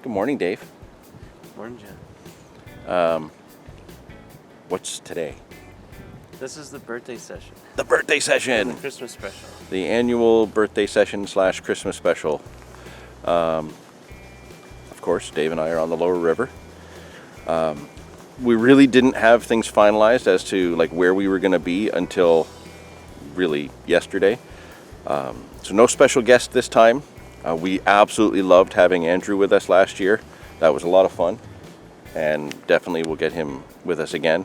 Good morning, Dave. Morning, Jen. What's today? This is the birthday session. The birthday The session! Christmas special. The annual birthday session / Christmas special. Of course, Dave and I are on the lower river. We really didn't have things finalized as to like where we were going to be until really yesterday. So no special guest this time. We absolutely loved having Andrew with us last year. That was a lot of fun, and definitely we'll get him with us again.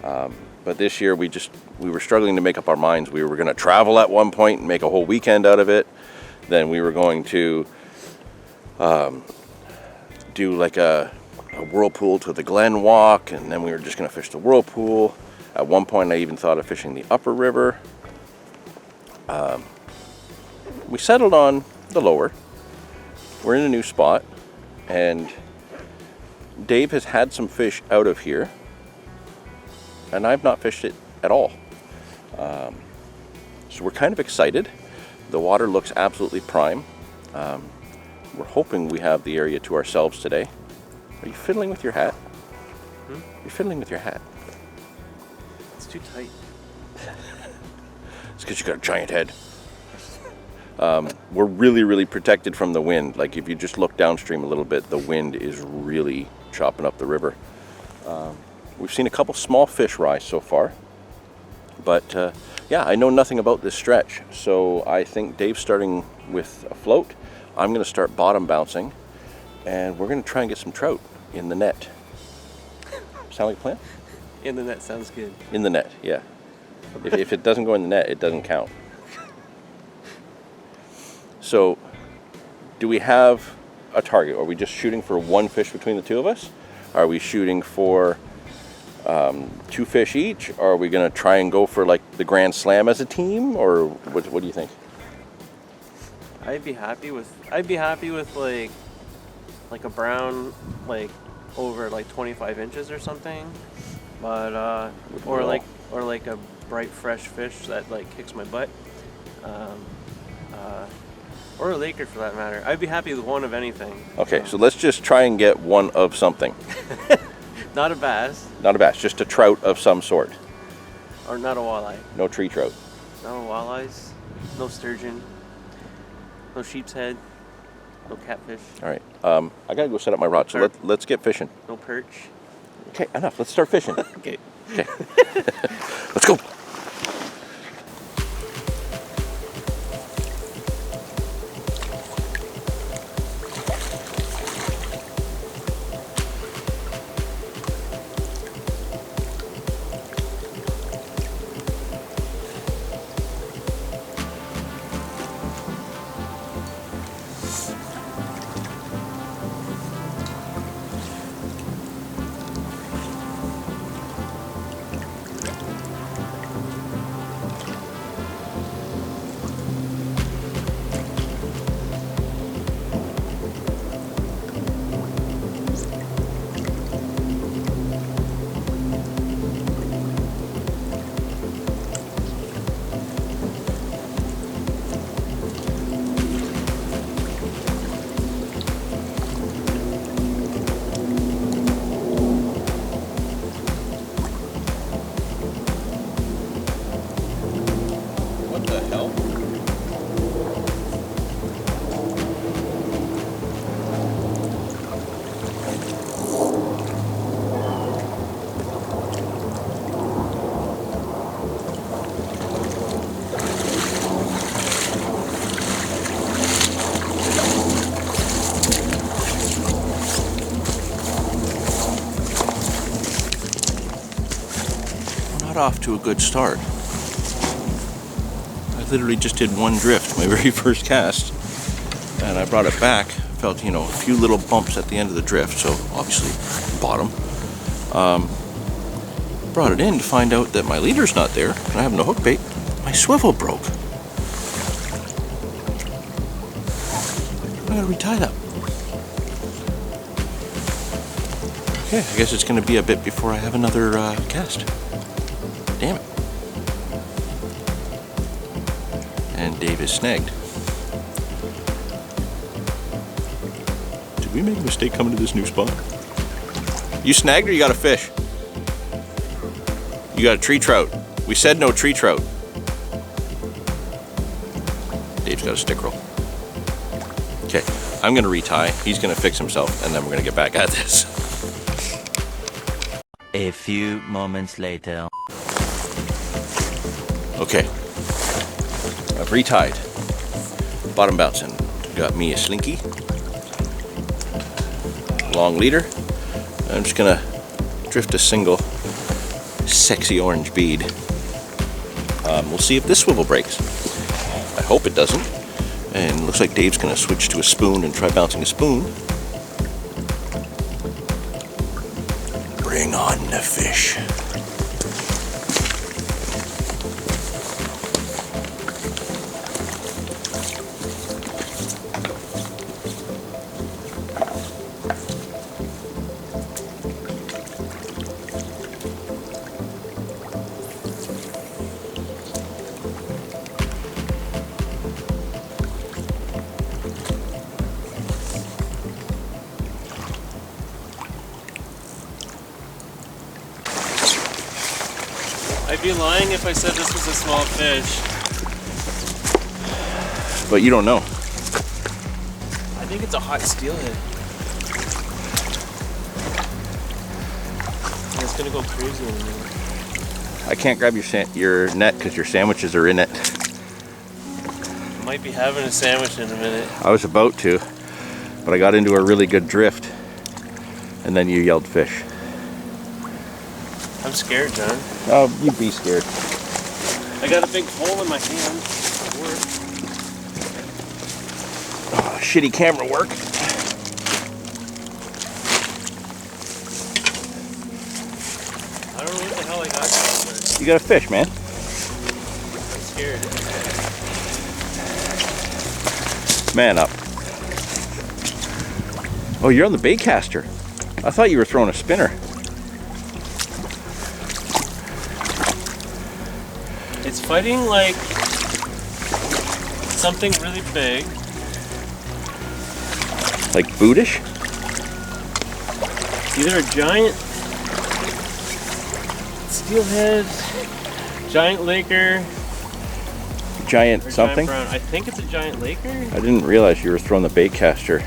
But this year we were struggling to make up our minds. We were going to travel at one point and make a whole weekend out of it. Then we were going to do like a whirlpool to the Glen walk, and then we were just going to fish the whirlpool. At one point I even thought of fishing the upper river. We settled on the lower. We're in a new spot, and Dave has had some fish out of here, and I've not fished it at all. So we're kind of excited. The water looks absolutely prime. We're hoping we have the area to ourselves today. Are you fiddling with your hat? You're fiddling with your hat. It's too tight. It's because you got a giant head. We're really protected from the wind. Like if you just look downstream a little bit, the wind is really chopping up the river. We've seen a couple small fish rise so far, but yeah, I know nothing about this stretch, so I think Dave's starting with a float. I'm going to start bottom bouncing, and we're going to try and get some trout in the net. Sound like a plan? In the net sounds good. In the net, yeah. If it doesn't go in the net, it doesn't count. So, do we have a target? Are we just shooting for one fish between the two of us? Are we shooting for 2 fish each? Or are we going to try and go for like the Grand Slam as a team? Or what do you think? I'd be happy with like a brown, like over like 25 inches or something, but or like a bright fresh fish that like kicks my butt, or a laker for that matter. I'd be happy with one of anything. Okay, so let's just try and get one of something. Not a bass. Not a bass, just a trout of some sort. Or not a walleye. No tree trout. No walleyes. No sturgeon. No sheep's head. No catfish. All right, I gotta go set up my rod, so let's get fishing. No perch. Okay, enough. Let's start fishing. Okay. Okay. Let's go. What the hell? We're not off to a good start. I literally just did one drift, my very first cast, and I brought it back. Felt, a few little bumps at the end of the drift, so obviously bottom. Brought it in to find out that my leader's not there, and I have no hook bait. My swivel broke. I gotta retie that. Okay, I guess it's gonna be a bit before I have another cast. Damn it. And Dave is snagged. we make a mistake coming to this new spot? You snagged or you got a fish? You got a tree trout. We said no tree trout. Dave's got a stick roll. Okay, I'm gonna retie. He's gonna fix himself, and then we're gonna get back at this. A few moments later. Okay, I've retied. Bottom bouncing. Got me a slinky. Long leader. I'm just gonna drift a single sexy orange bead. We'll see if this swivel breaks. I hope it doesn't. And it looks like Dave's gonna switch to a spoon and try bouncing a spoon. Bring on the fish. I'd be lying if I said this was a small fish. But you don't know. I think it's a hot steelhead. And it's gonna go crazy in a minute. I can't grab your net because your sandwiches are in it. I might be having a sandwich in a minute. I was about to, but I got into a really good drift. And then you yelled fish. I'm scared, John. Oh, you'd be scared. I got a big hole in my hand. At work. Oh, shitty camera work. I don't know what the hell I got down there. You got a fish, man. I'm scared. Man up. Oh, you're on the bait caster. I thought you were throwing a spinner. It's fighting like something really big. Like bootish? Either a giant steelhead, giant laker, Giant or something? giant brown. I think it's a giant laker. I didn't realize you were throwing the bait caster.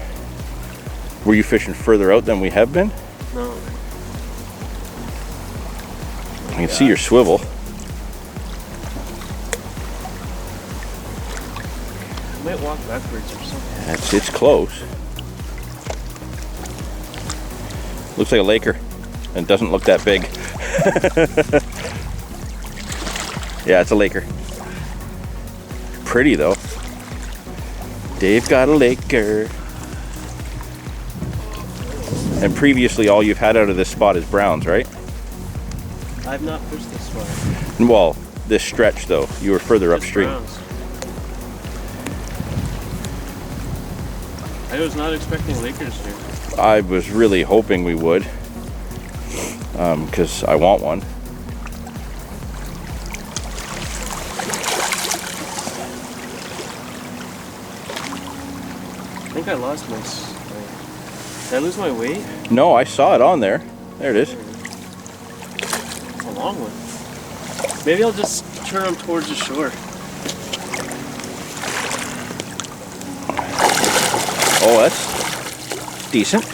Were you fishing further out than we have been? No. I can see your swivel. I might walk backwards or something. It's close. Looks like a laker and doesn't look that big. Yeah, it's a laker. Pretty though. Dave got a laker. And previously all you've had out of this spot is browns, right? I've not fished this far. Well, this stretch though, you were further Just upstream. browns. I was not expecting lakers here. I was really hoping we would, because I want one. I think I lost my. Did I lose my weight? No, I saw it on there. There it is. It's a long one. Maybe I'll just turn them towards the shore. Oh, that's decent.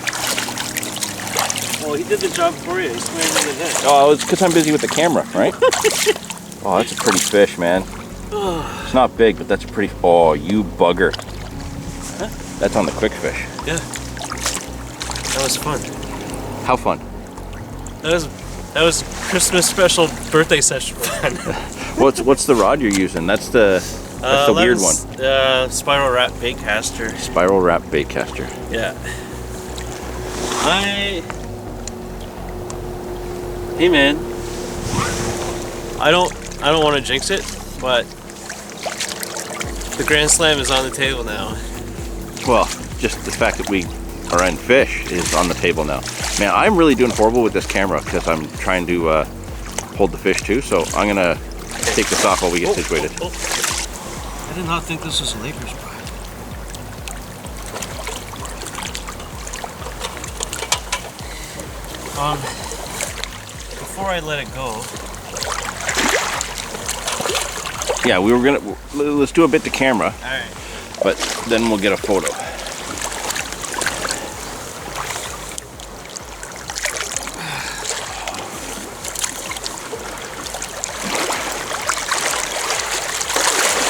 Well, he did the job for you. He swam in the net. Oh, it's because I'm busy with the camera, right? Oh, that's a pretty fish, man. It's not big, but that's a pretty. Oh, you bugger. Huh? That's on the quick fish. Yeah. That was fun. How fun? That was Christmas special birthday session fun. What's the rod you're using? That's the weird one. Spiral wrap bait caster. Spiral wrap bait caster. Yeah. Hey man. I don't want to jinx it, but the Grand Slam is on the table now. Well, just the fact that we are in fish is on the table now. Man, I'm really doing horrible with this camera because I'm trying to hold the fish too. So I'm gonna take this off while we get situated. I did not think this was a Lakers spot. Before I let it go. Yeah, we were gonna, let's do a bit to camera, Alright. but then we'll get a photo.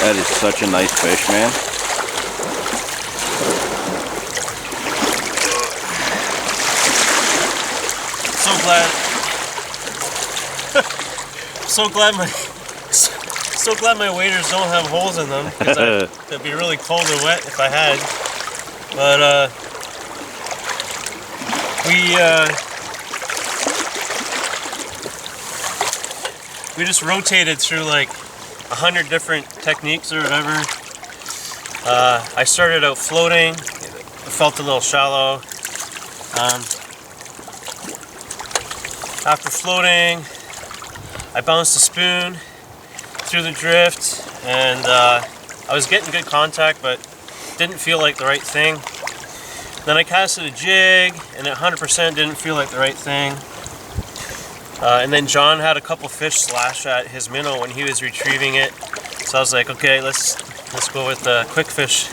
That is such a nice fish, man. So glad my waders don't have holes in them, because it'd be really cold and wet if I had. But we just rotated through like 100 different techniques or whatever. I started out floating. It felt a little shallow. After floating, I bounced a spoon through the drift, and I was getting good contact, but didn't feel like the right thing. Then I casted a jig, and it 100% didn't feel like the right thing. And then John had a couple fish slash at his minnow when he was retrieving it. So I was like, okay, let's go with the quick fish.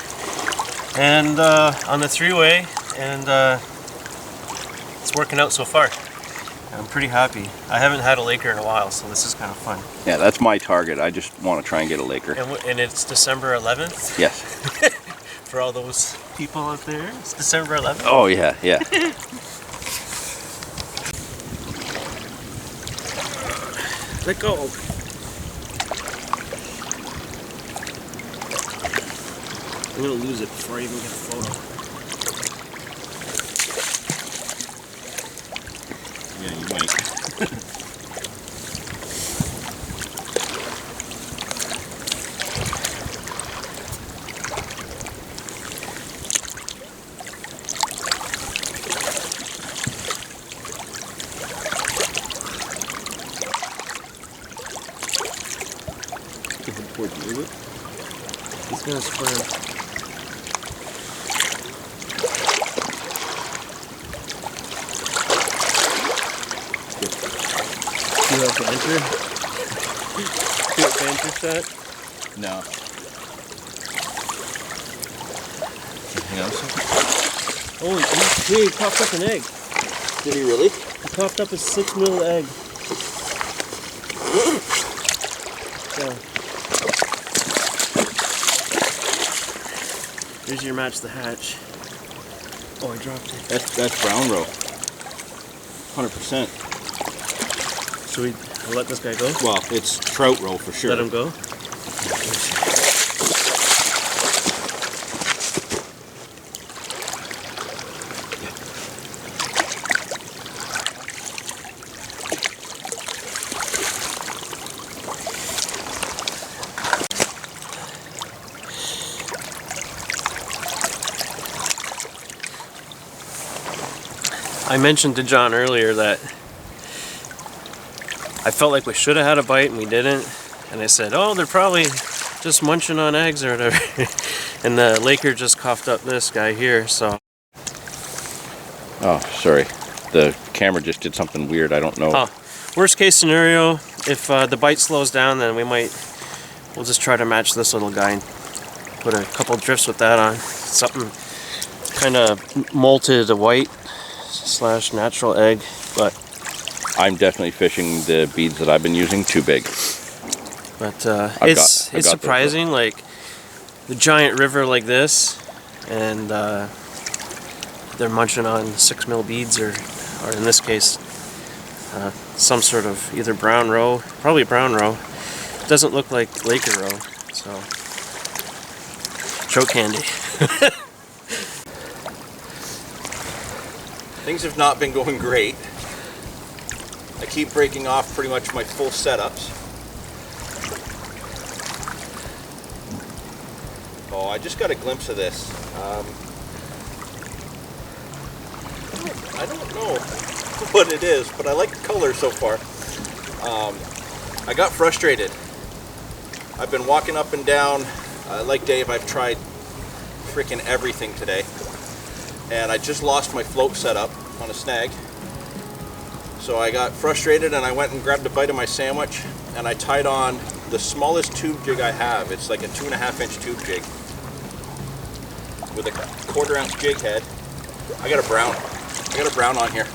And on the three-way, and it's working out so far. I'm pretty happy. I haven't had a Laker in a while, so this is kind of fun. Yeah, that's my target. I just want to try and get a Laker. And it's December 11th? Yes. For all those people out there, it's December 11th. Oh yeah, yeah. Let go. I'm gonna lose it before I even get a photo. Yeah, you might. He's gonna swim. See how to enter? See what banter shot? No. Anything else? Oh, he popped up an egg. Did he really? He popped up a 6 mil egg. Yeah. Here's your match the hatch. Oh, I dropped it. That's brown roe. 100%. Should we let this guy go? Well, it's trout roe for sure. Let him go? I mentioned to John earlier that I felt like we should have had a bite and we didn't. And I said, oh, they're probably just munching on eggs or whatever. And the Laker just coughed up this guy here, so. Oh, sorry. The camera just did something weird. I don't know. Oh, worst case scenario, if the bite slows down, then we'll just try to match this little guy and put a couple drifts with that on. Something kind of molted white / natural egg, but I'm definitely fishing the beads that I've been using too big. But it's it's surprising, like the giant river like this, and they're munching on 6 mil beads, or in this case, some sort of either brown roe, probably brown roe. Doesn't look like Laker roe, so choke candy. Things have not been going great. I keep breaking off pretty much my full setups. Oh, I just got a glimpse of this. I don't know what it is, but I like the color so far. I got frustrated. I've been walking up and down. Like Dave, I've tried freaking everything today. And I just lost my float setup on a snag. So I got frustrated and I went and grabbed a bite of my sandwich and I tied on the smallest tube jig I have. It's like a 2.5-inch tube jig with a 1/4 ounce jig head. I got a brown on here.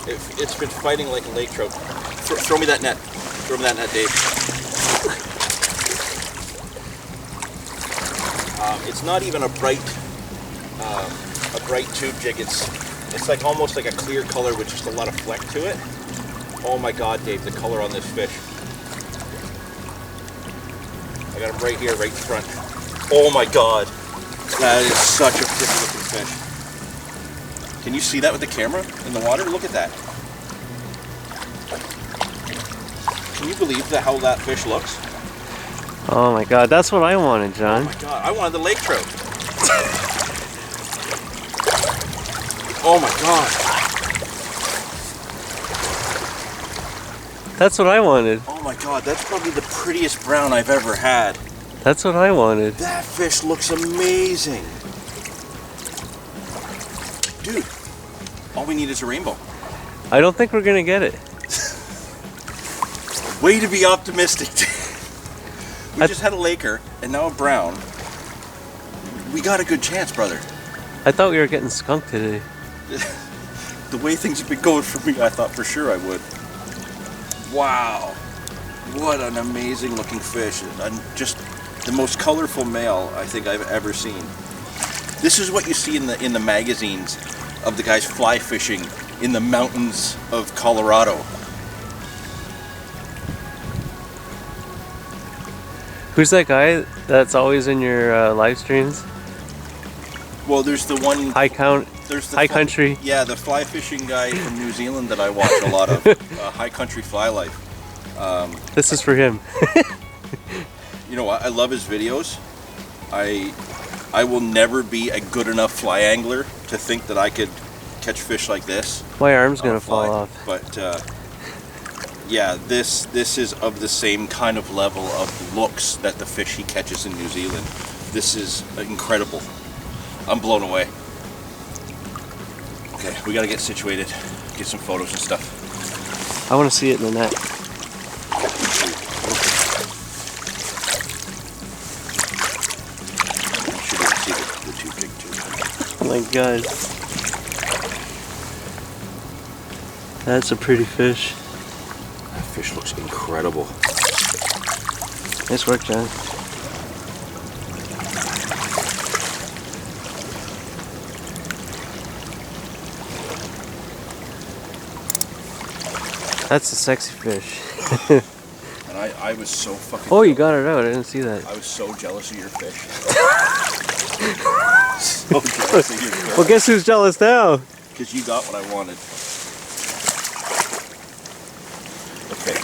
It's been fighting like a lake trout. Throw me that net. Throw me that net, Dave. It's not even a bright tube jig. It's like almost like a clear color with just a lot of fleck to it. Oh my God, Dave, the color on this fish. I got him right here, right in front. Oh my God, that is such a pretty looking fish. Can you see that with the camera in the water? Look at that. Can you believe how that fish looks? Oh my God, that's what I wanted, John. Oh my God, I wanted the lake trout. Oh my God. That's what I wanted. Oh my God, that's probably the prettiest brown I've ever had. That's what I wanted. That fish looks amazing. Dude, all we need is a rainbow. I don't think we're gonna get it. Way to be optimistic. We just had a laker and now a brown. We got a good chance, brother. I thought we were getting skunked today. The way things have been going for me, I thought for sure I would. Wow. What an amazing looking fish. And just the most colorful male I think I've ever seen. This is what you see in the magazines of the guys fly fishing in the mountains of Colorado. Who's that guy that's always in your live streams? Well, there's the one... There's the High Country. Yeah, the fly fishing guy from New Zealand that I watch a lot of. High Country Fly Life. This is for him. You know what? I love his videos. I will never be a good enough fly angler to think that I could catch fish like this. My arm's gonna fall off. But yeah, this is of the same kind of level of looks that the fish he catches in New Zealand. This is incredible. I'm blown away. Okay, we gotta get situated, get some photos and stuff. I want to see it in the net. Oh my God. That's a pretty fish. That fish looks incredible. Nice work, John. That's a sexy fish. And I was so fucking... Oh, you got it out. I didn't see that. I was so jealous of your fish. So jealous of your fish. Well, guess who's jealous now? Because you got what I wanted. Okay.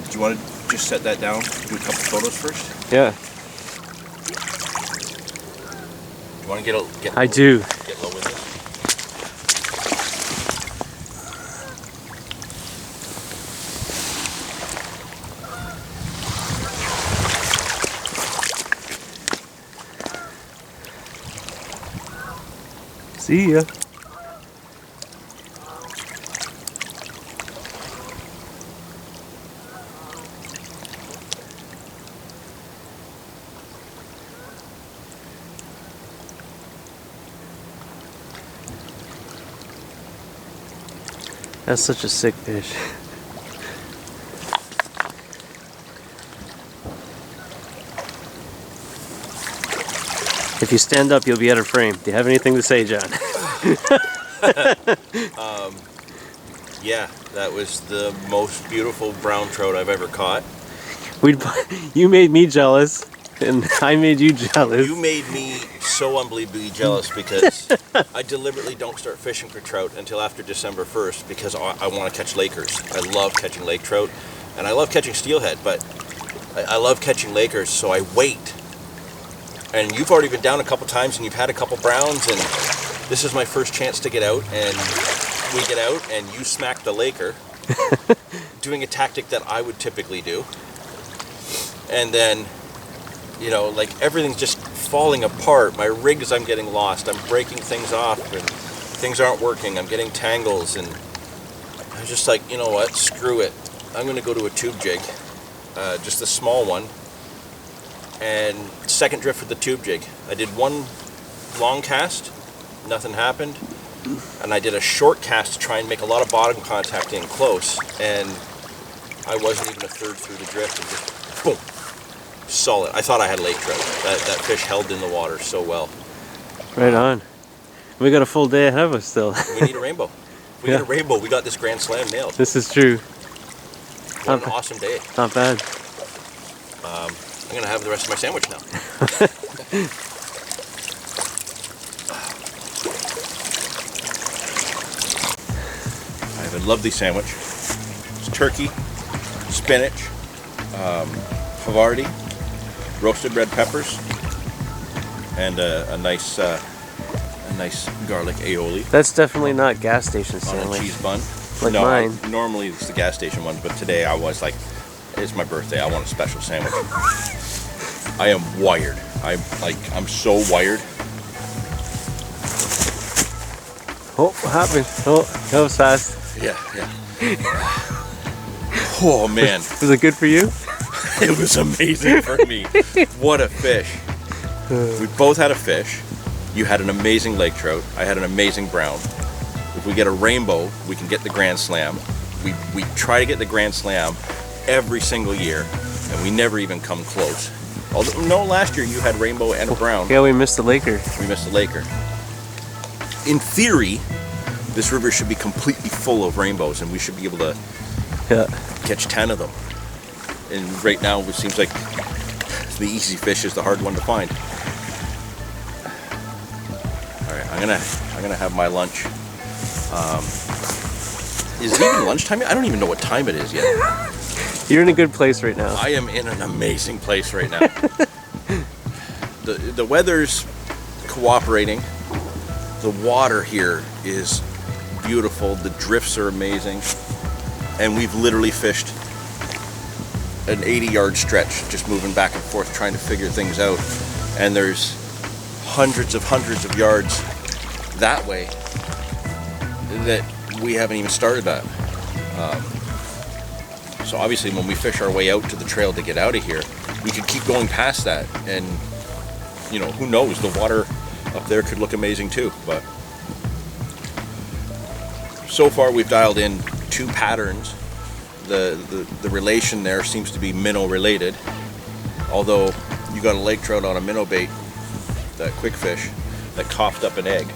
Do you want to just set that down? Do a couple photos first? Yeah. You want to get I do. Get low with this? See ya. That's such a sick fish. If you stand up, you'll be out of frame. Do you have anything to say, John? Yeah, that was the most beautiful brown trout I've ever caught. You made me jealous, and I made you jealous. You made me so unbelievably jealous because I deliberately don't start fishing for trout until after December 1st because I want to catch lakers. I love catching lake trout, and I love catching steelhead, but I love catching lakers, so I wait. And you've already been down a couple times, and you've had a couple browns, and this is my first chance to get out, and we get out, and you smack the laker, doing a tactic that I would typically do. And then, you know, like everything's just falling apart. My rigs, I'm getting lost. I'm breaking things off, and things aren't working. I'm getting tangles, and I was just like, you know what? Screw it. I'm going to go to a tube jig, just a small one, and second drift with the tube jig. I did one long cast, nothing happened, and I did a short cast to try and make a lot of bottom contact in close, and I wasn't even a third through the drift, and just boom, solid. I thought I had lake trout. That fish held in the water so well. Right on. We got a full day ahead of us still. We need a rainbow. We need a rainbow. We got this Grand Slam nailed. This is true. What an awesome day. Not bad. I'm going to have the rest of my sandwich now. I have a lovely sandwich. It's turkey, spinach, Havarti, roasted red peppers, and a nice garlic aioli That's definitely not gas station on a sandwich. cheese bun. Like No, mine. normally it's the gas station ones, but today I was like, it's my birthday. I want a special sandwich. I am wired. I'm so wired. Oh, what happened? Oh, that was fast. Yeah. Oh man, Was it good for you? it was amazing for me. What a fish. We both had a fish. You had an amazing lake trout. I had an amazing brown. If we get a rainbow, we can get the Grand Slam. We try to get the Grand Slam every single year, and we never even come close. Although, no, last year you had rainbow and a brown. Yeah, we missed the Laker. We missed the Laker. In theory, this river should be completely full of rainbows, and we should be able to catch 10 of them. And right now, it seems like the easy fish is the hard one to find. All right, I'm gonna have my lunch. Is it even lunchtime yet? I don't even know what time it is yet. You're in a good place right now. I am in an amazing place right now. The weather's cooperating. The water here is beautiful. The drifts are amazing. And we've literally fished an 80-yard stretch, just moving back and forth, trying to figure things out. And there's hundreds of yards that way that we haven't even started at. So obviously when we fish our way out to the trail to get out of here, we could keep going past that, and you know, who knows, the water up there could look amazing too. But so far we've dialed in 2 patterns. The relation there seems to be minnow related, although you got a lake trout on a minnow bait, that quick fish, that coughed up an egg.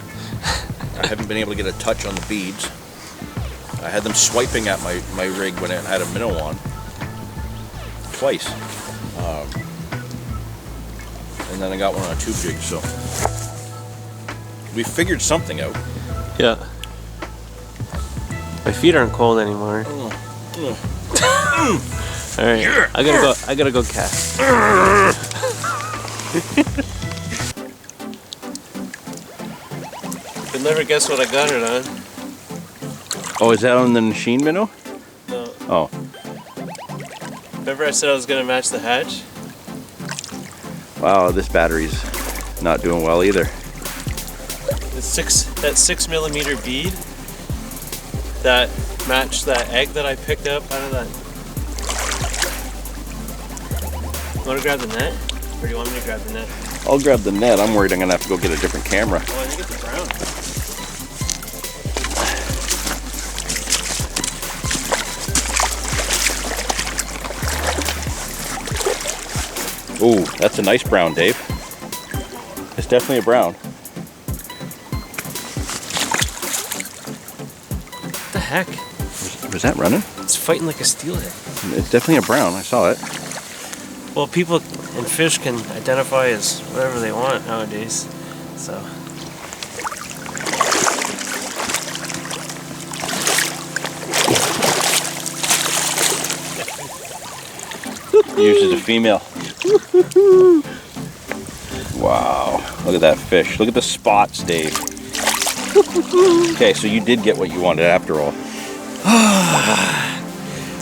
I haven't been able to get a touch on the beads. I had them swiping at my rig when it had a minnow on. Twice. And then I got one on a tube jig, so we figured something out. Yeah. My feet aren't cold anymore. All right, yeah. I gotta go cast. You'll never guess what I got it on. Oh, is that on the machine minnow? No. Oh. Remember I said I was gonna match the hatch? Wow, this battery's not doing well either. That 6mm bead that matched that egg that I picked up out of that. You want to grab the net? Or do you want me to grab the net? I'll grab the net. I'm worried I'm gonna have to go get a different camera. Oh, I think it's the brown. Ooh, that's a nice brown, Dave. It's definitely a brown. What the heck? Was that running? It's fighting like a steelhead. It's definitely a brown. I saw it. Well, people and fish can identify as whatever they want nowadays, so. Yours is a female. Wow, look at that fish. Look at the spots, Dave. Okay, so you did get what you wanted after all.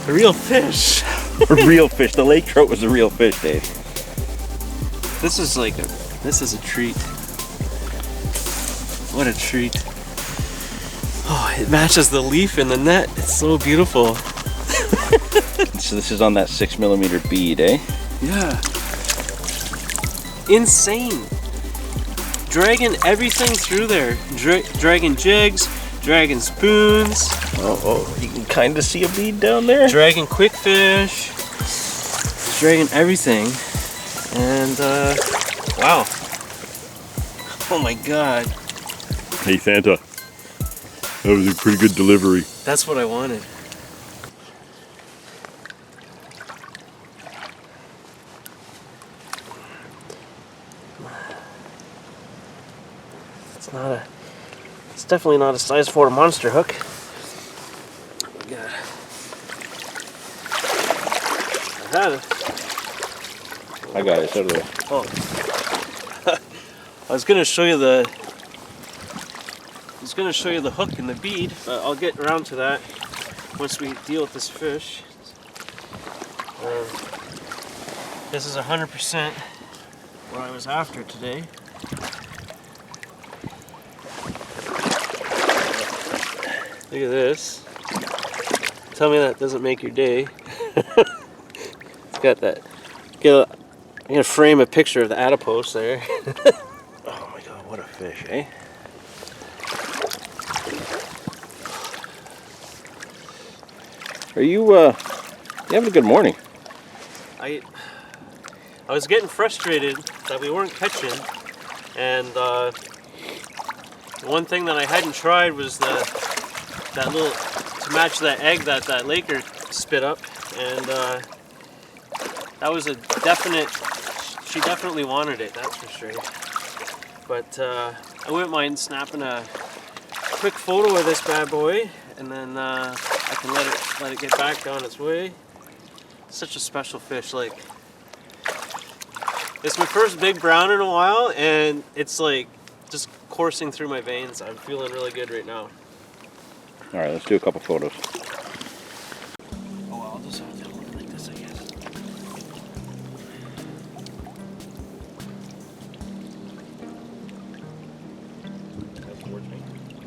A real fish. A real fish. The lake trout was a real fish, Dave. This is a treat. What a treat. Oh, it matches the leaf in the net. It's so beautiful. So this is on that 6mm bead, eh? Yeah. Insane. Dragging everything through there. Dragging jigs, dragging spoons. Oh, you can kind of see a bead down there. Dragging quick fish. Dragging everything. And, wow. Oh my God. Hey Santa, that was a pretty good delivery. That's what I wanted. It's definitely not a size 4 monster hook. Yeah. I had it. I got it, it's out of there. Oh. I was gonna show you the hook and the bead, but I'll get around to that once we deal with this fish. This is 100% what I was after today. Look at this. Tell me that doesn't make your day. It's got that. I'm gonna frame a picture of the adipose there. Oh my God, what a fish, eh? Are you having a good morning? I was getting frustrated that we weren't catching, and one thing that I hadn't tried was that little, to match that egg that Laker spit up, and that was a definite. She definitely wanted it, that's for sure. But I wouldn't mind snapping a quick photo of this bad boy, and then I can let it get back on its way. Such a special fish. Like, it's my first big brown in a while, and it's like just coursing through my veins. I'm feeling really good right now. All right, let's do a couple photos. Oh, I'll just have to hold it like this, I guess.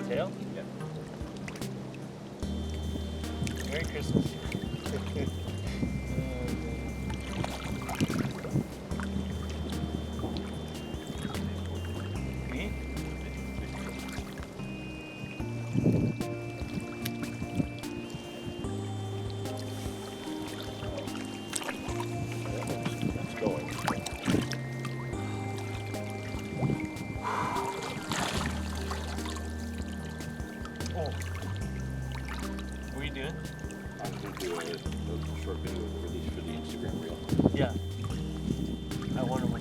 Tail? Yeah. Merry Christmas. Me? That's going. Oh. What are you doing? I'm going to do a short video release for the Instagram reel. Yeah. I wonder what.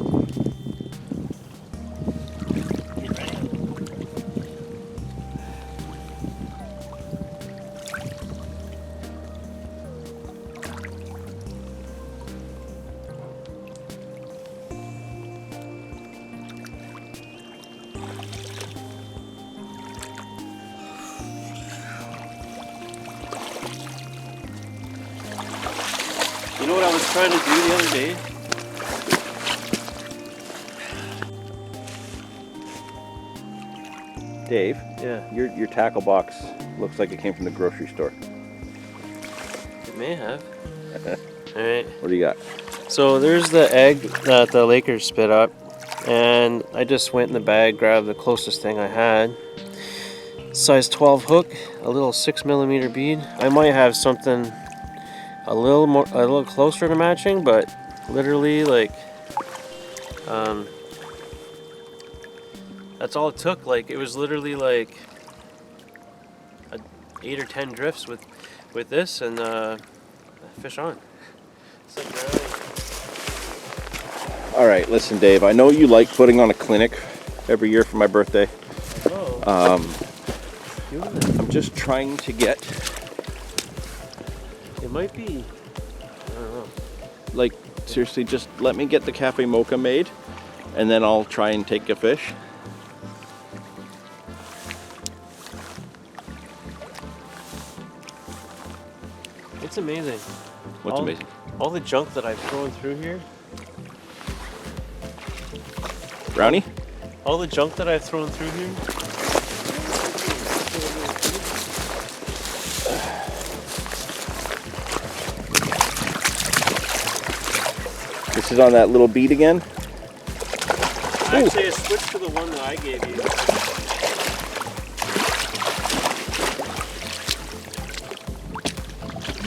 Get ready. You know what I was trying to do the other day? Dave, Yeah. your tackle box looks like it came from the grocery store. It may have. Alright. What do you got? So there's the egg that the Lakers spit up, and I just went in the bag, grabbed the closest thing I had. Size 12 hook, a little 6mm bead. I might have something a little closer to matching, but literally like that's all it took. Like, it was literally like 8 or 10 drifts with this, and fish on. It's like, All right, listen, Dave. I know you like putting on a clinic every year for my birthday. I'm just trying to get, it might be, I don't know. like, seriously, just let me get the cafe mocha made, and then I'll try and take a fish. It's amazing. What's amazing? All the junk that I've thrown through here. Brownie? All the junk that I've thrown through here. This is on that little bead again. Actually, I switched to the one that I gave you.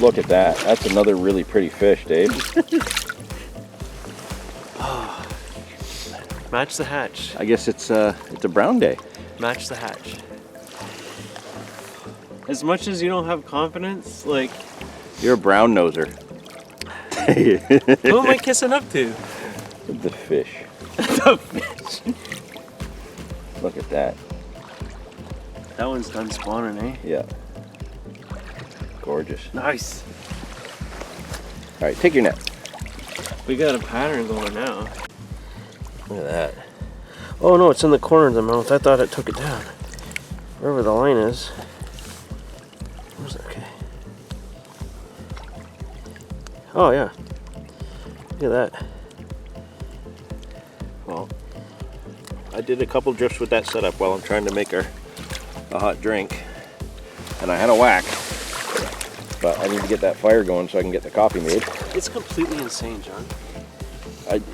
Look at that. That's another really pretty fish, Dave. Match the hatch. I guess it's a brown day. Match the hatch. As much as you don't have confidence, like, You're a brown noser. who am I kissing up to? The fish. The fish. Look at that. That one's done spawning, eh? Yeah. Gorgeous. Nice. All right, take your net. We got a pattern going now. Look at that. Oh no, it's in the corner of the mouth. I thought it took it down. Wherever the line is. Where's it? Okay. Oh yeah. Look at that. Well, I did a couple drifts with that setup while I'm trying to make a hot drink, and I had a whack. But I need to get that fire going so I can get the coffee made. It's completely insane, John.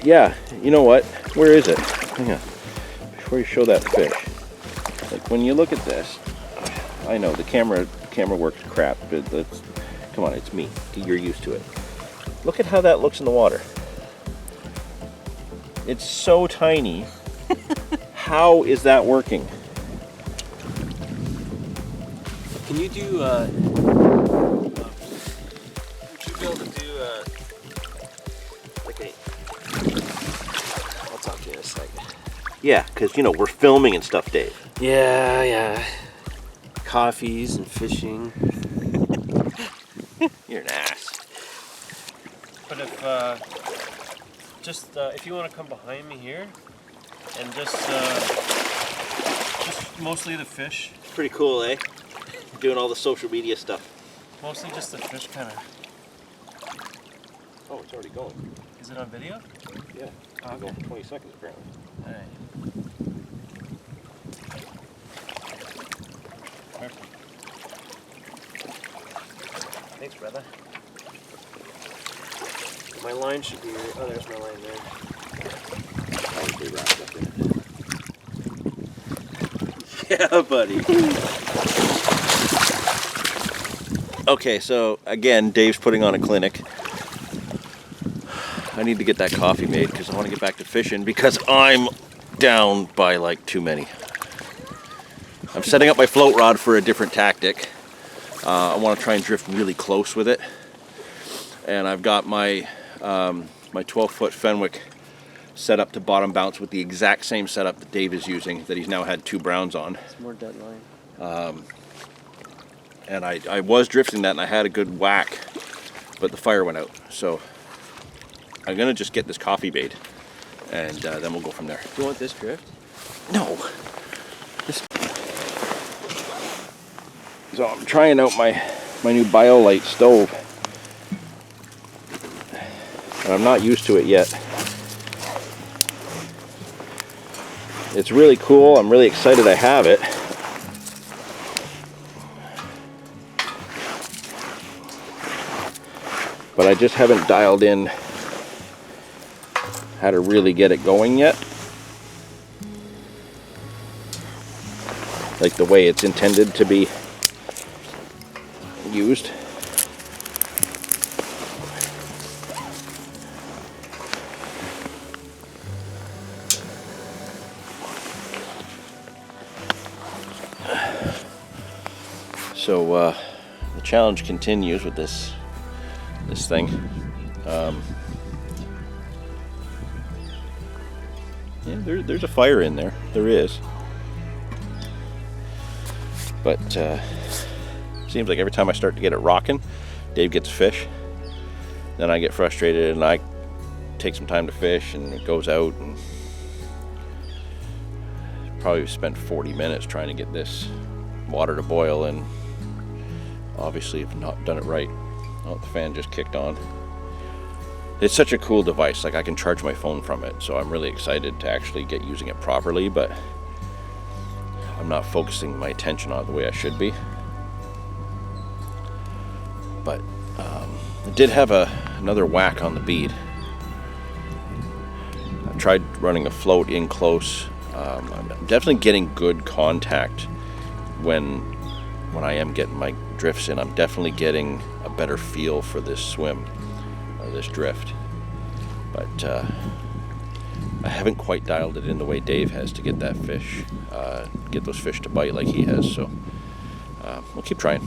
Yeah, you know what? Where is it? Hang on. Before you show that fish. Like when you look at this, I know the camera works crap, but come on, it's me. You're used to it. Look at how that looks in the water. It's so tiny. How is that working? Can you do, would you be able to do, like I'll talk to you in a second. Yeah, because, we're filming and stuff, Dave. Yeah. Coffees and fishing. You're an ass. But if you want to come behind me here and just mostly the fish. Pretty cool, eh? Doing all the social media stuff. Mostly just the fish kind of. Oh, it's already going. Is it on video? Yeah. Okay. Going for 20 seconds apparently. All right. Perfect. Thanks, brother. My line should be. Oh, there's my line there. Probably wrapped up in it. Yeah, buddy. Okay, so again, Dave's putting on a clinic. I need to get that coffee made because I want to get back to fishing because I'm down by like too many. I'm setting up my float rod for a different tactic. I want to try and drift really close with it. And I've got my 12-foot Fenwick set up to bottom bounce with the exact same setup that Dave is using that he's now had 2 browns on. It's more dead line. And I was drifting that and I had a good whack, but the fire went out. So I'm gonna just get this coffee made and then we'll go from there. You want this drift? No. So I'm trying out my new BioLite stove. And I'm not used to it yet. It's really cool. I'm really excited I have it. But I just haven't dialed in how to really get it going yet. Like the way it's intended to be used. So the challenge continues with this thing. Yeah, there's a fire in there. There is. But seems like every time I start to get it rocking, Dave gets a fish. Then I get frustrated and I take some time to fish and it goes out and probably spent 40 minutes trying to get this water to boil and obviously have not done it right. Oh, the fan just kicked on. It's such a cool device, like I can charge my phone from it, so I'm really excited to actually get using it properly, but I'm not focusing my attention on it the way I should be. But it did have another whack on the bead. tried running a float in close. I'm definitely getting good contact when I am getting my drifts in. I'm definitely getting a better feel for this swim, or this drift. But I haven't quite dialed it in the way Dave has to get that fish, get those fish to bite like he has. So we'll keep trying.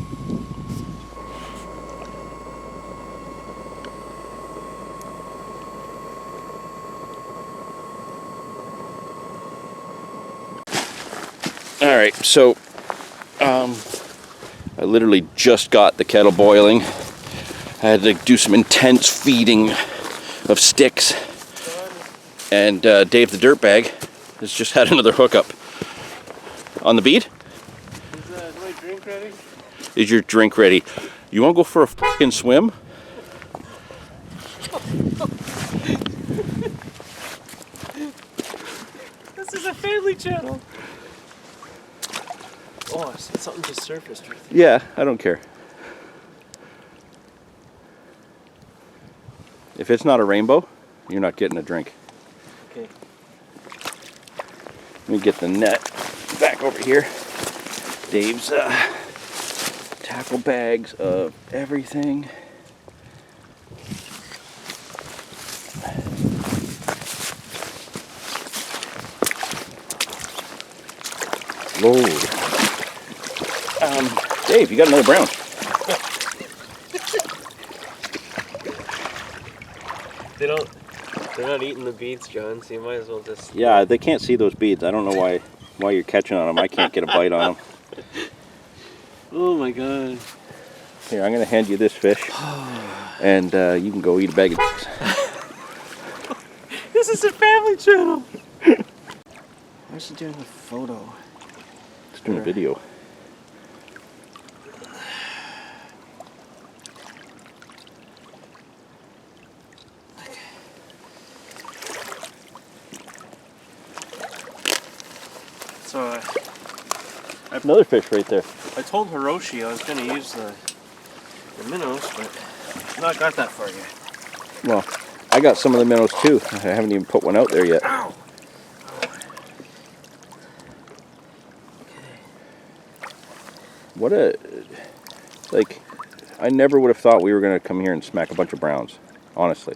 All right, so I literally just got the kettle boiling. I had to do some intense feeding of sticks. And Dave the dirtbag has just had another hookup. On the bead? Is my drink ready? Is your drink ready? You want to go for a fucking swim? This is a family channel. Oh, something just surfaced right there. Yeah, I don't care. If it's not a rainbow, you're not getting a drink. Okay. Let me get the net back over here. Dave's tackle bags of everything. Load. Dave, you got another brown. They're not eating the beads, John, so you might as well just... Yeah, they can't see those beads. I don't know why you're catching on them. I can't get a bite on them. Oh my god. Here, I'm going to hand you this fish, and you can go eat a bag of dicks. This is a family channel! Where's it doing the photo? It's doing a video. So, I have another fish right there. I told Hiroshi I was going to use the minnows, but I've not got that far yet. Well, I got some of the minnows too. I haven't even put one out there yet. Ow! What a... Like, I never would have thought we were going to come here and smack a bunch of browns. Honestly.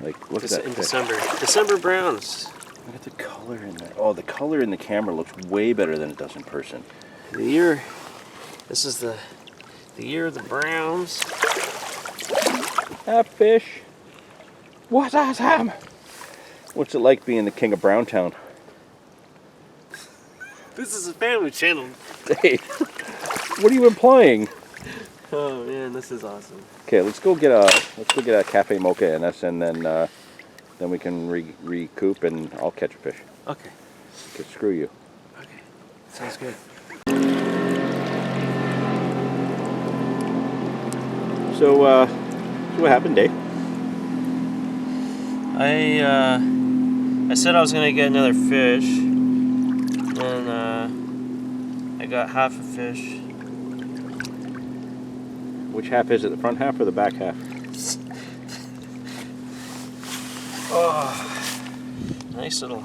Like, look at that In fish. December. December browns. Look at the color in there. Oh, the color in the camera looks way better than it does in person. The year... This is the year of the browns. That fish. What's awesome? What's it like being the king of Browntown? This is a family channel. Hey, what are you implying? Oh man, this is awesome. Okay, let's go get a cafe mocha in us, and then we can recoup, and I'll catch a fish. Okay. Okay, screw you. Okay. Sounds good. So what happened, Dave? I said I was gonna get another fish, and I got half a fish. Which half is it, the front half or the back half? Oh, nice little.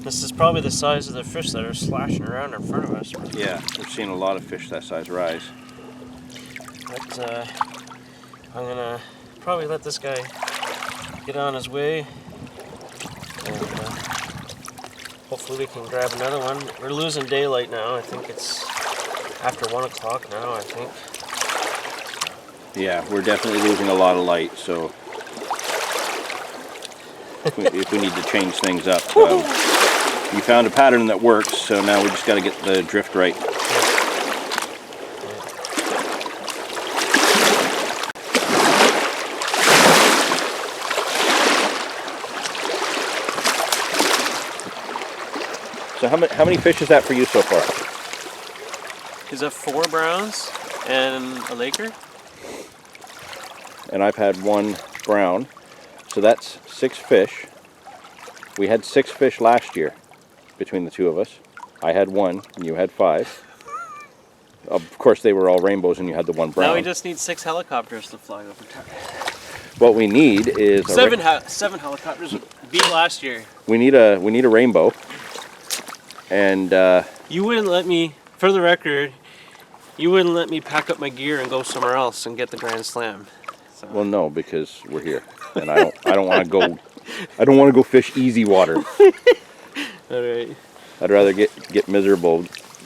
This is probably the size of the fish that are slashing around in front of us. Yeah, we've seen a lot of fish that size rise. But I'm gonna probably let this guy get on his way, and hopefully we can grab another one. We're losing daylight now. I think it's after 1 o'clock now, I think. Yeah, we're definitely losing a lot of light, so if we need to change things up. We found a pattern that works, so now we just got to get the drift right. So how many fish is that for you so far? Is that 4 browns and a laker? And I've had 1 brown, so that's 6 fish. We had 6 fish last year between the two of us. I had 1 and you had 5. Of course they were all rainbows and you had the 1 brown. Now we just need 6 helicopters to fly over town. What we need is seven helicopters beat last year. we need a rainbow. And You wouldn't let me, for the record, you wouldn't let me pack up my gear and go somewhere else and get the Grand Slam. So. well, no, because we're here, and I don't want to go. I don't want to go fish easy water. All right. I'd rather get miserable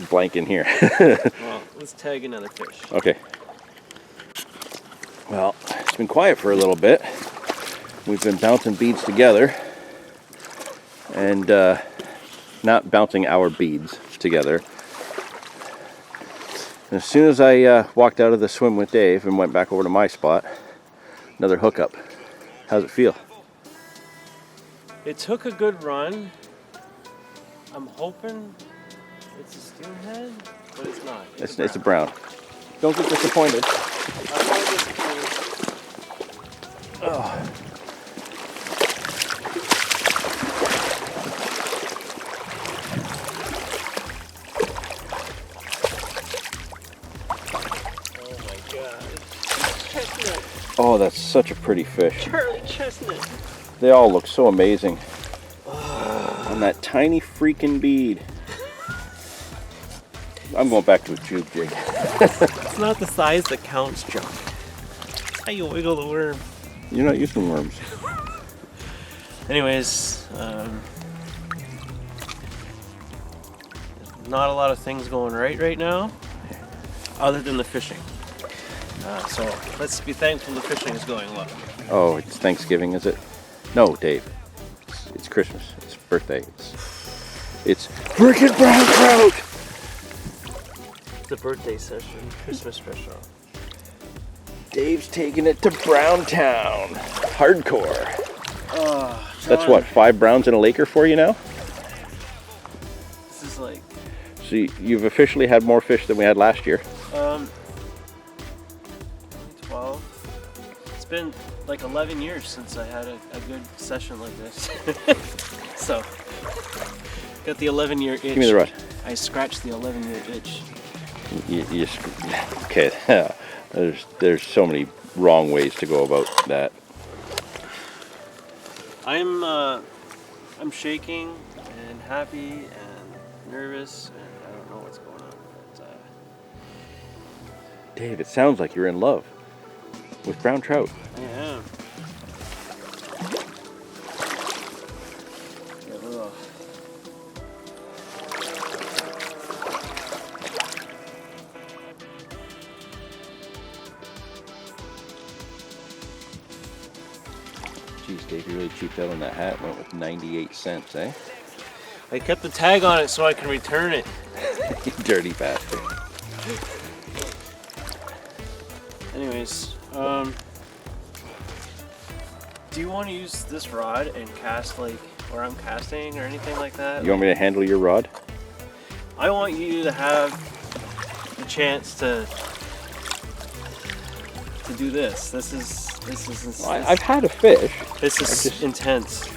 blank in here. Well, let's tag another fish. Okay. Well, it's been quiet for a little bit. We've been bouncing beads together, and not bouncing our beads together. As soon as I walked out of the swim with Dave and went back over to my spot, another hookup. How's it feel? It took a good run. I'm hoping it's a steelhead, but it's not. It's a brown. Don't get disappointed. I'm not disappointed. Oh. Chestnut. Oh, that's such a pretty fish. Charlie Chestnut. They all look so amazing. On that tiny freaking bead. I'm going back to a tube jig. It's not the size that counts, John. How you wiggle the worm. You're not used to worms. Anyways, not a lot of things going right now, other than the fishing. So let's be thankful the fishing is going well. Oh, it's Thanksgiving, is it? No, Dave. It's Christmas. It's birthday. It's frickin' Brown Trout! The birthday session, Christmas special. Dave's taking it to Brown Town. Hardcore. That's John, what, 5 browns and a Laker for you now? This is like, So you've officially had more fish than we had last year. 2012. It's been like 11 years since I had a good session like this. So, got the 11-year itch. Give me the rod. I scratched the 11-year itch. Okay, there's so many wrong ways to go about that. I'm shaking and happy and nervous, and I don't know what's going on. But, Dave, it sounds like you're in love with brown trout. I am. Yeah, Jeez, Dave, you really cheaped out on that hat. Went with 98 cents, eh? I kept the tag on it so I can return it. You dirty bastard. Anyways, do you want to use this rod and cast like where I'm casting or anything like that? You want me to handle your rod? I want you to have the chance to do this. This is I've had a fish. this is intense.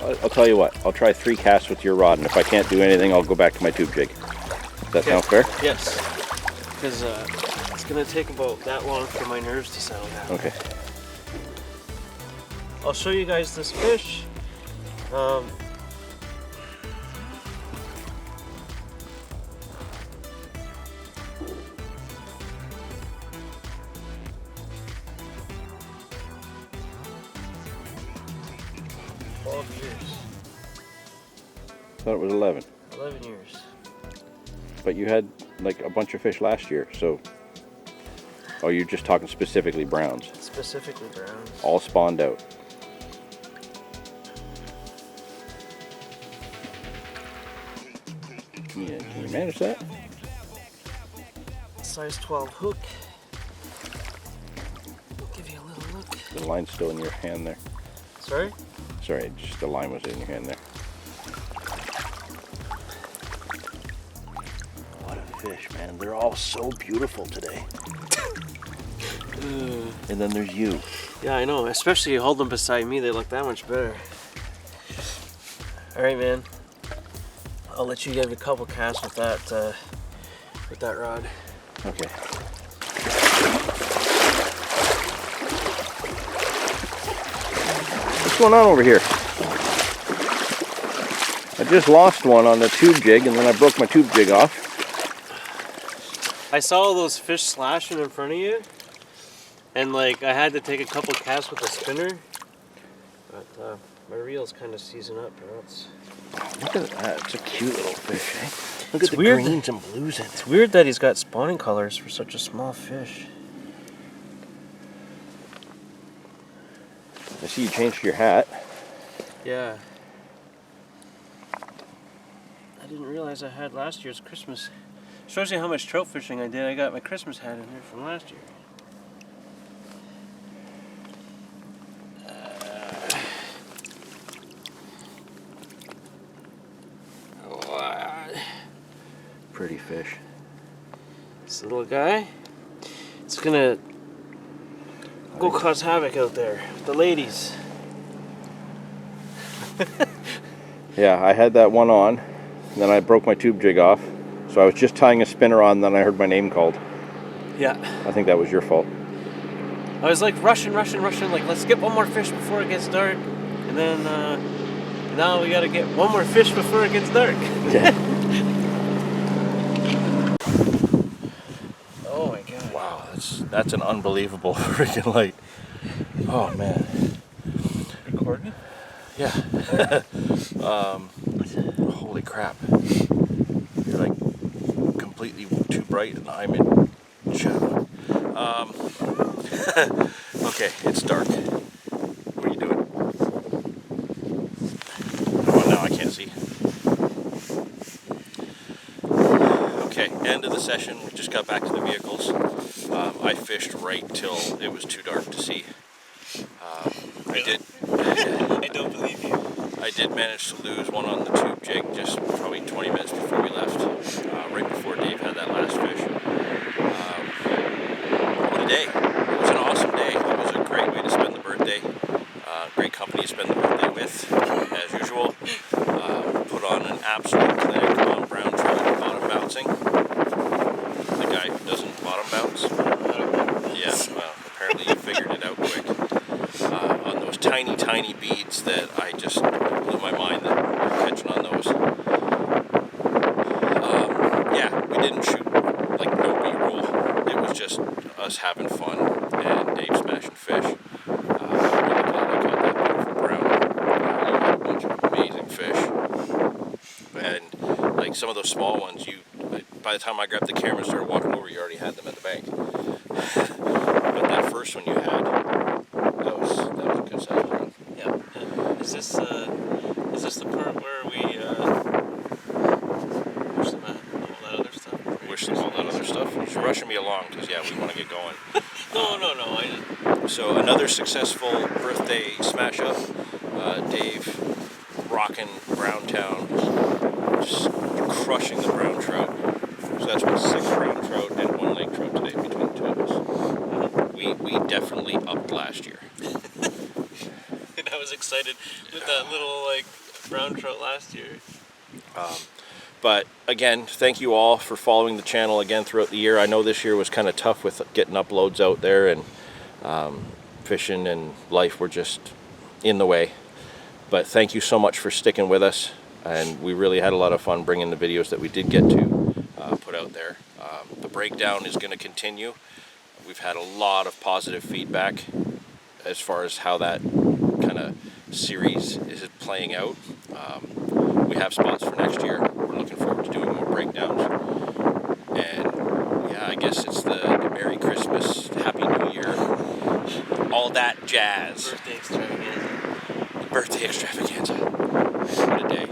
I'll tell you what. I'll try 3 casts with your rod, and if I can't do anything, I'll go back to my tube jig. Does that sound fair? Yes, because it's gonna take about that long for my nerves to settle down. Okay. I'll show you guys this fish. Thought it was 11. 11 years. But you had like a bunch of fish last year, so. Oh, you're just talking specifically browns. Specifically browns. All spawned out. Can you manage that? Size 12 hook. Give you a little look. The line's still in your hand there. Sorry? Sorry, just the line was in your hand there. What a fish, man. They're all so beautiful today. And then there's you. Yeah, I know. Especially you hold them beside me, they look that much better. All right, man. I'll let you give a couple casts with that rod. Okay. What's going on over here? I just lost one on the tube jig, and then I broke my tube jig off. I saw all those fish slashing in front of you, and like I had to take a couple casts with a spinner, but my reel's kind of seizing up, bro. Look at that. It's a cute little fish, eh? Look It's at the weird. greens and blues in it. It's weird that he's got spawning colors for such a small fish. I see you changed your hat. Yeah. I didn't realize I had last year's Christmas. Shows you how much trout fishing I did. I got my Christmas hat in here from last year. Pretty fish. This little guy, it's gonna go cause havoc out there with the ladies. Yeah, I had that one on, and then I broke my tube jig off. So I was just tying a spinner on, then I heard my name called. Yeah. I think that was your fault. I was like rushing, like let's get one more fish before it gets dark. And then now we gotta get one more fish before it gets dark. Yeah. Oh my god. Wow, that's an unbelievable freaking light. Oh man. Recording? Yeah. Holy crap. You're like completely too bright and I'm in shadow. Okay, it's dark. What are you doing? Oh, now I can't see. Okay, end of the session. We just got back to the vehicles. I fished right till it was too dark to see. Really? I don't believe you. I did manage to lose one on the tube jig just probably 20 minutes before we left, right before Dave had that last fish. What a day. It was an awesome day. It was a great way to spend the birthday. Great company to spend the birthday with, as usual. Put on an absolute clinic on brown trout bottom bouncing. The guy who doesn't bottom bounce. Yeah, well, apparently you figured it out quick. On those tiny beads that I just blew my mind that we're catching on those. Yeah, we didn't shoot like no B-roll. It was just us having fun and Dave smashing fish. I'm really glad I caught that beautiful brown. You had a bunch of amazing fish. And like some of those small ones, by the time I grabbed the camera and started walking over, you already had them at the bank. But that first one you had, that was a good size brown. Yeah. Is this the part where we wish them all that other stuff? Wish them all that other stuff. You're rushing me along because yeah, we want to get going. No. So another successful birthday smash up. Dave rocking Browntown, just crushing the brown trout. So that's what 6 brown trout and 1 lake trout today between the two of us. We definitely upped last year. And I was excited with that little like brown trout last year. But again, thank you all for following the channel again throughout the year. I know this year was kind of tough with getting uploads out there, and fishing and life were just in the way. But thank you so much for sticking with us, and we really had a lot of fun bringing the videos that we did get to put out there. The breakdown is going to continue. We've had a lot of positive feedback as far as how that kind of series is playing out. We have spots for next year. We're looking forward to doing more breakdowns. And yeah, I guess it's the Merry Christmas, Happy New Year, all that jazz. Birthday extravaganza. Birthday extravaganza. What a day.